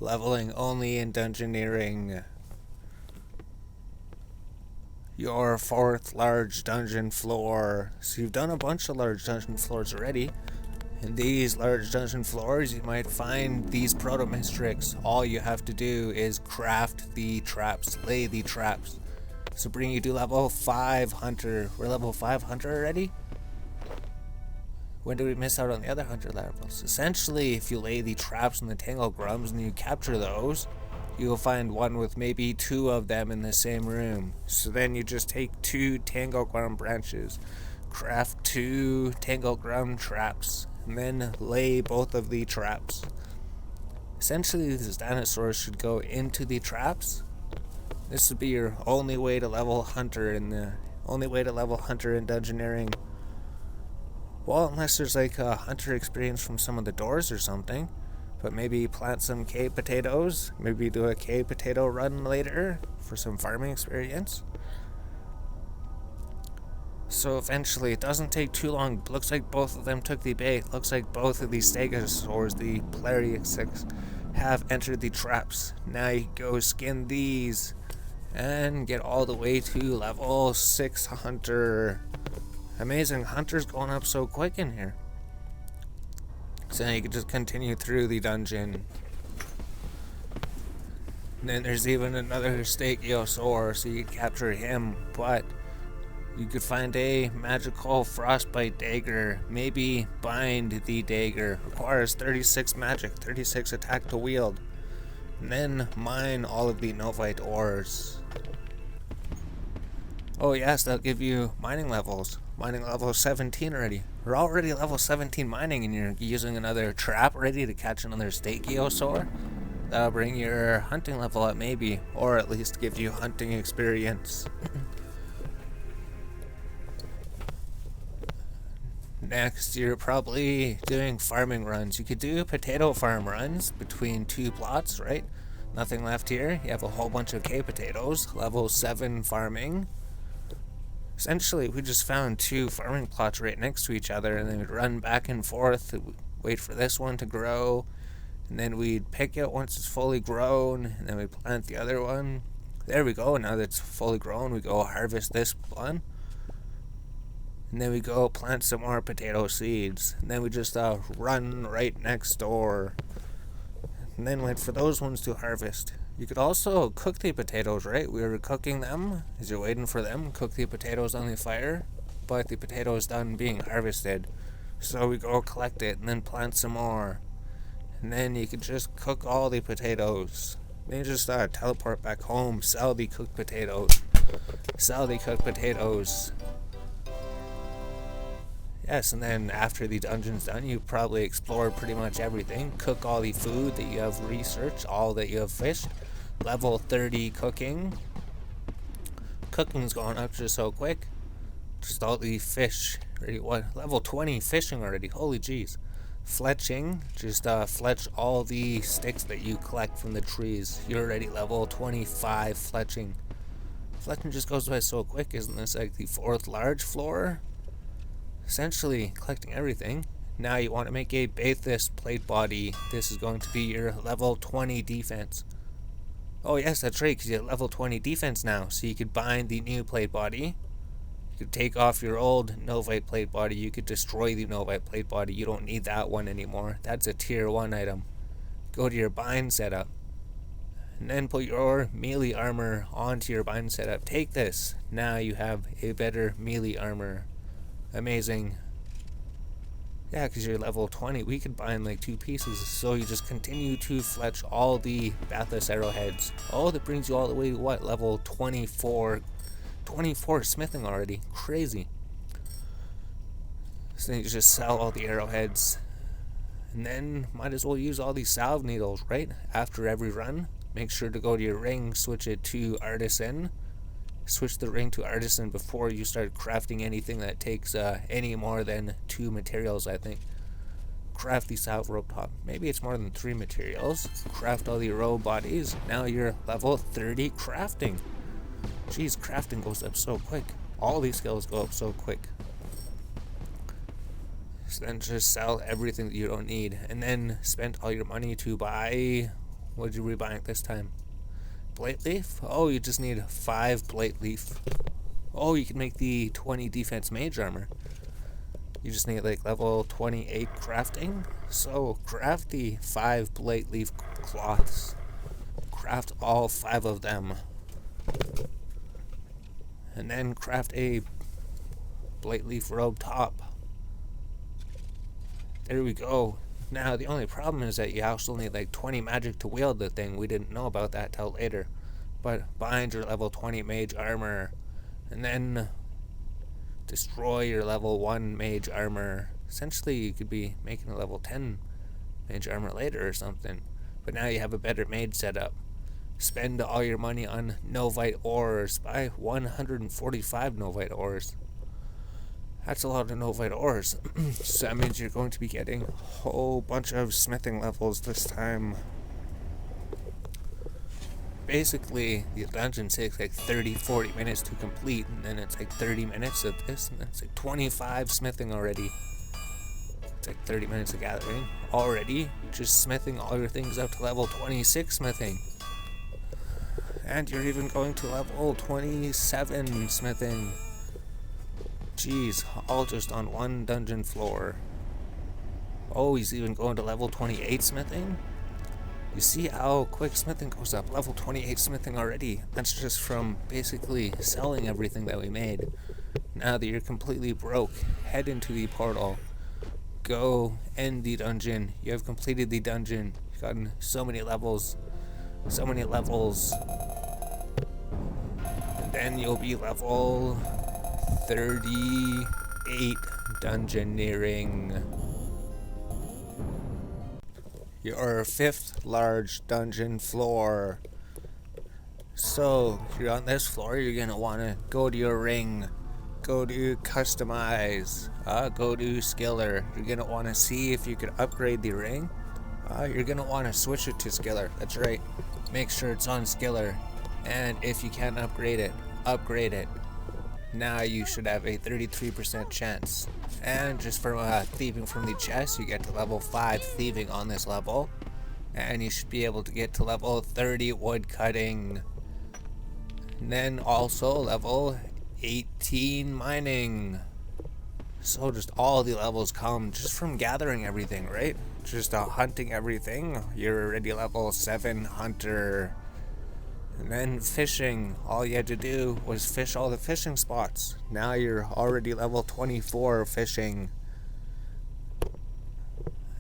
leveling only in Dungeoneering. Your fourth large dungeon floor. So you've done a bunch of large dungeon floors already. In these large dungeon floors, you might find these proto-mystics. All you have to do is craft the traps, lay the traps. So bring you to level 5 Hunter. We're level 5 Hunter already? When do we miss out on the other Hunter levels? Essentially, if you lay the traps and the Tangle Grums and you capture those, you'll find one with maybe 2 of them in the same room. So then you just take 2 Tangle Grum branches, craft 2 Tangle Grum traps, and then lay both of the traps. Essentially, these dinosaurs should go into the traps. This would be your only way to level Hunter in Dungeoneering. Well, unless there's like a Hunter experience from some of the doors or something. But maybe plant some cave potatoes. Maybe do a cave potato run later for some farming experience. So eventually, it doesn't take too long. Looks like both of them took the bait. Looks like both of these stegosaurs, the Plarixics, have entered the traps. Now you go skin these and get all the way to level 6 Hunter. Amazing, Hunter's going up so quick in here. So now you can just continue through the dungeon. And then there's even another Stegosaur, so you can capture him, but you could find a magical frostbite dagger. Maybe bind the dagger. Requires 36 magic, 36 attack to wield. And then mine all of the Novite ores. Oh yes, that'll give you mining levels. Mining level 17 already. We're already level 17 mining and you're using another trap ready to catch another Stegosaur. That'll bring your hunting level up maybe, or at least give you hunting experience. Next, you're probably doing farming runs. You could do potato farm runs between 2 plots, right? Nothing left here. You have a whole bunch of K potatoes, level 7 farming. Essentially, we just found 2 farming plots right next to each other, and then we'd run back and forth, wait for this one to grow, and then we'd pick it once it's fully grown, and then we'd plant the other one. There we go, now that it's fully grown, we go harvest this one. And then we go plant some more potato seeds. And then we just run right next door. And then wait for those ones to harvest. You could also cook the potatoes, right? We were cooking them. As you're waiting for them, cook the potatoes on the fire. But the potato is done being harvested. So we go collect it and then plant some more. And then you could just cook all the potatoes. Then you just teleport back home, sell the cooked potatoes. Sell the cooked potatoes. Yes, and then after the dungeon's done, you probably explored pretty much everything. Cook all the food that you have researched, all that you have fished. Level 30 cooking. Cooking's going up just so quick. Just all the fish. Already, what? Level 20 fishing already. Holy jeez. Fletching. Just fletch all the sticks that you collect from the trees. You're already level 25 fletching. Fletching just goes by so quick. Isn't this like the 4th large floor? Essentially collecting everything. Now you want to make a Bathist plate body. This is going to be your level 20 defense. Oh yes, that's right, because you have level 20 defense now. So you could bind the new plate body. You could take off your old Novite plate body. You could destroy the Novite plate body. You don't need that one anymore. That's a tier 1 item. Go to your bind setup. And then put your melee armor onto your bind setup. Take this. Now you have a better melee armor. Amazing. Yeah, because you're level 20. We could bind like 2 pieces. So you just continue to fletch all the Bathos arrowheads. Oh, that brings you all the way to what? Level 24. 24 smithing already. Crazy. So then you just sell all the arrowheads. And then might as well use all these salve needles, right? After every run. Make sure to go to your ring, switch it to artisan. Switch the ring to artisan before you start crafting anything that takes any more than 2 materials, I think. Craft the salve rope top. Maybe it's more than 3 materials. Craft all the row bodies. Now you're level 30 crafting. Jeez, crafting goes up so quick. All these skills go up so quick. So then just sell everything that you don't need. And then spend all your money to buy What did you be buying this time? Blade Leaf? Oh, you just need 5 Blade Leaf. Oh, you can make the 20 defense mage armor. You just need like level 28 crafting. So craft the 5 Blade Leaf cloths. Craft all 5 of them. And then craft a Blade Leaf robe top. There we go. Now, the only problem is that you also need like 20 magic to wield the thing. We didn't know about that till later. But bind your level 20 mage armor. And then destroy your level 1 mage armor. Essentially, you could be making a level 10 mage armor later or something. But now you have a better mage setup. Spend all your money on Novite ores. Buy 145 Novite ores. That's a lot of Novite ores. So that means you're going to be getting a whole bunch of smithing levels this time. Basically, the dungeon takes like 30-40 minutes to complete, and then it's like 30 minutes of this, and then it's like 25 smithing already. It's like 30 minutes of gathering already, just smithing all your things up to level 26 smithing. And you're even going to level 27 smithing. Jeez, all just on one dungeon floor. Oh, he's even going to level 28 smithing? You see how quick smithing goes up. Level 28 smithing already. That's just from basically selling everything that we made. Now that you're completely broke, head into the portal. Go end the dungeon. You have completed the dungeon. You've gotten so many levels. So many levels. And then you'll be level 38 Dungeoneering. Your 5th large dungeon floor. So, you're on this floor, you're gonna wanna go to your ring, go to customize, go to skiller. You're gonna wanna see if you could upgrade the ring. You're gonna wanna switch it to skiller, that's right. Make sure it's on skiller. And if you can't upgrade it, upgrade it. Now you should have a 33% chance. And just from thieving from the chest, you get to level 5 thieving on this level. And you should be able to get to level 30 wood cutting. And then also level 18 mining. So just all the levels come just from gathering everything, right? Just hunting everything. You're already level 7 hunter. And then fishing, all you had to do was fish all the fishing spots. Now you're already level 24 fishing.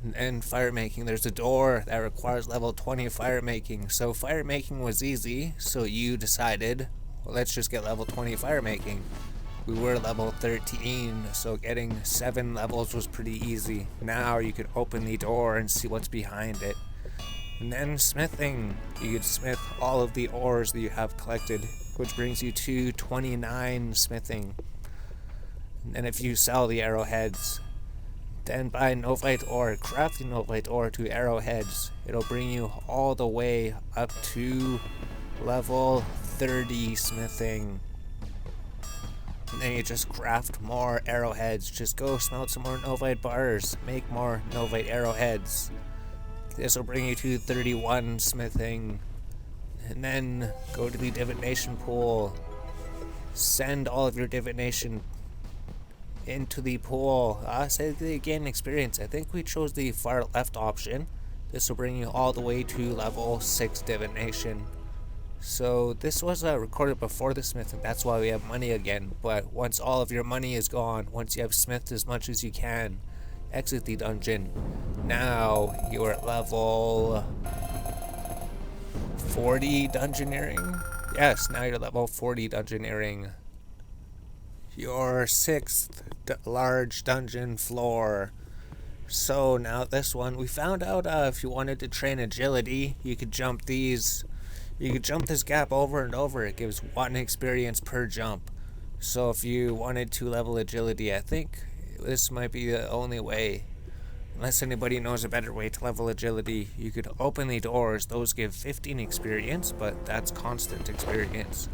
And then fire making, there's a door that requires level 20 fire making. So fire making was easy, so you decided, well, let's just get level 20 fire making. We were level 13, so getting 7 levels was pretty easy. Now you can open the door and see what's behind it. And then smithing, you could smith all of the ores that you have collected, which brings you to 29 smithing. And then if you sell the arrowheads, then buy Novite ore, craft the Novite ore to arrowheads. It'll bring you all the way up to level 30 smithing. And then you just craft more arrowheads. Just go smelt some more Novite bars, make more Novite arrowheads. This will bring you to 31 smithing. And then go to the divination pool. Send all of your divination into the pool. Say they gain experience. I think we chose the far left option. This will bring you all the way to level 6 divination. So this was recorded before the smithing. That's why we have money again. But once all of your money is gone, once you have smithed as much as you can, exit the dungeon. Now you are at level 40 dungeoneering. Yes, now you're level 40 dungeoneering. Your 6th large dungeon floor. So now this one, we found out if you wanted to train agility, you could jump these. You could jump this gap over and over. It gives 1 experience per jump. So if you wanted to level agility, I think this might be the only way. Unless anybody knows a better way to level agility, you could open the doors. Those give 15 experience, but that's constant experience.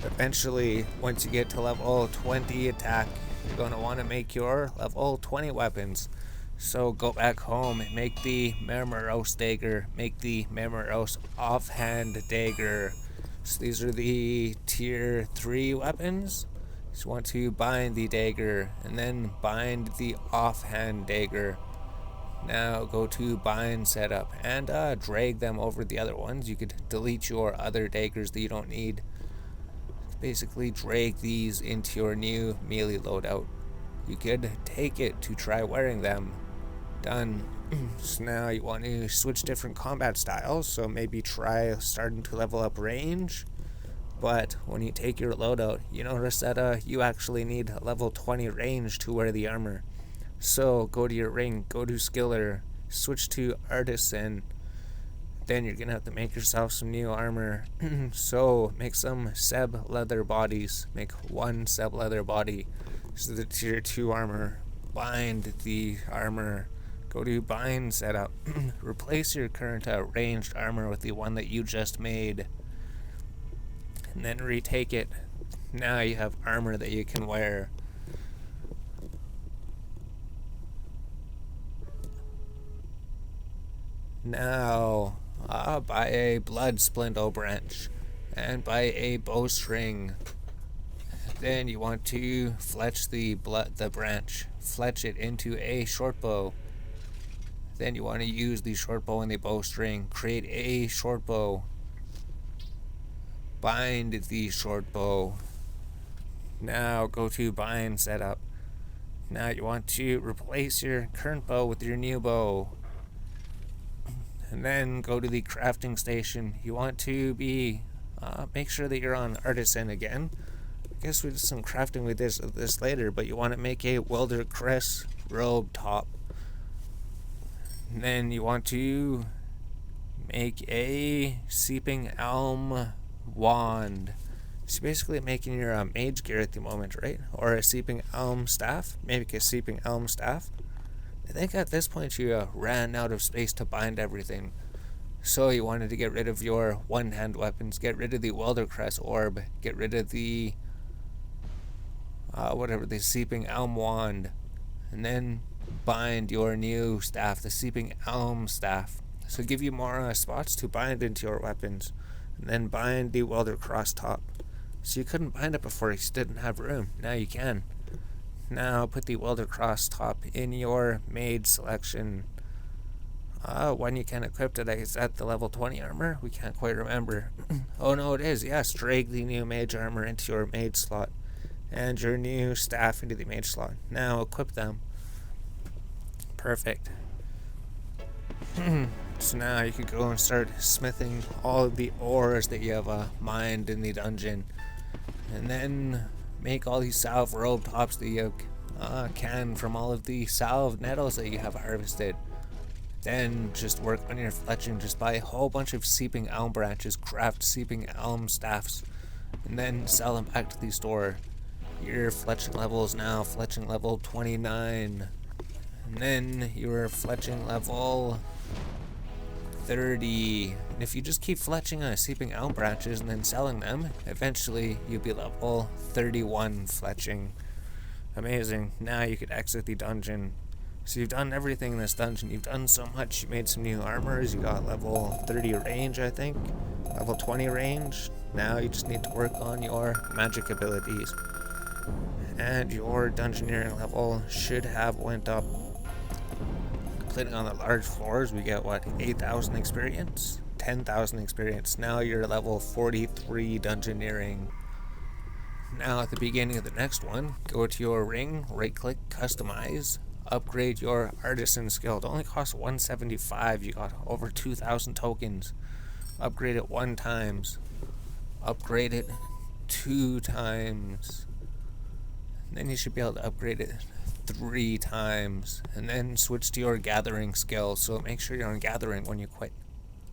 Eventually, once you get to level 20 attack, you're going to want to make your level 20 weapons. So go back home and make the Mermeros dagger, make the Mermeros offhand dagger. So these are the tier 3 weapons. So you want to bind the dagger and then bind the offhand dagger. Now go to bind setup and drag them over the other ones. You could delete your other daggers that you don't need. Basically drag these into your new melee loadout. You could take it to try wearing them. Done. So now you want to switch different combat styles, so maybe try starting to level up range. But when you take your loadout, you notice that you actually need a level 20 range to wear the armor. So go to your ring, go to skiller, switch to artisan. Then you're gonna have to make yourself some new armor. So make some seb leather bodies. Make one seb leather body. So the tier 2 armor. Bind the armor. Go to bind setup. Replace your current ranged armor with the one that you just made. And then retake it. Now you have armor that you can wear. Now, buy a blood splinto branch and buy a bowstring. Then you want to fletch the branch. Fletch it into a short bow. Then you want to use the short bow and the bowstring. Create a short bow. Bind the short bow. Now go to bind setup. Now you want to replace your current bow with your new bow. And then go to the crafting station. You want to make sure that you're on artisan again. I guess we did some crafting with this later, but you want to make a welder crest robe top. And then you want to make a seeping elm wand. So basically making your mage gear at the moment, right? Or a seeping elm staff. Maybe a seeping elm staff. I think at this point you ran out of space to bind everything. So you wanted to get rid of your one-hand weapons, get rid of the welder crest orb, get rid of the the seeping elm wand, and then bind your new staff, the seeping elm staff. So give you more spots to bind into your weapons, and then bind the welder cross top. So you couldn't bind it before because you didn't have room. Now you can. Now put the welder cross top in your mage selection. When you can equip it, is that the level 20 armor? We can't quite remember. Oh no, it is. Yes, drag the new mage armor into your mage slot and your new staff into the mage slot. Now equip them. Perfect. So now you can go and start smithing all of the ores that you have mined in the dungeon, and then make all these salve robe tops that you can from all of the salve nettles that you have harvested. Then just work on your fletching. Just buy a whole bunch of seeping elm branches, craft seeping elm staffs, and then sell them back to the store. Your fletching level is now fletching level 29. And then your fletching level 30. And if you just keep fletching on seeping elm branches and then selling them, eventually you'll be level 31 fletching. Amazing. Now you could exit the dungeon. So you've done everything in this dungeon. You've done so much. You made some new armors. You got level 30 range, I think. Level 20 range. Now you just need to work on your magic abilities. And your dungeoneering level should have went up. Completing on the large floors, we get what, 8,000 experience? 10,000 experience. Now you're level 43 dungeoneering. Now at the beginning of the next one, go to your ring, right click, customize, upgrade your artisan skill. It only costs 175. You got over 2,000 tokens. Upgrade it 1 time. Upgrade it 2 times. And then you should be able to upgrade it 3 times. And then switch to your gathering skill. So make sure you're on gathering when you quit.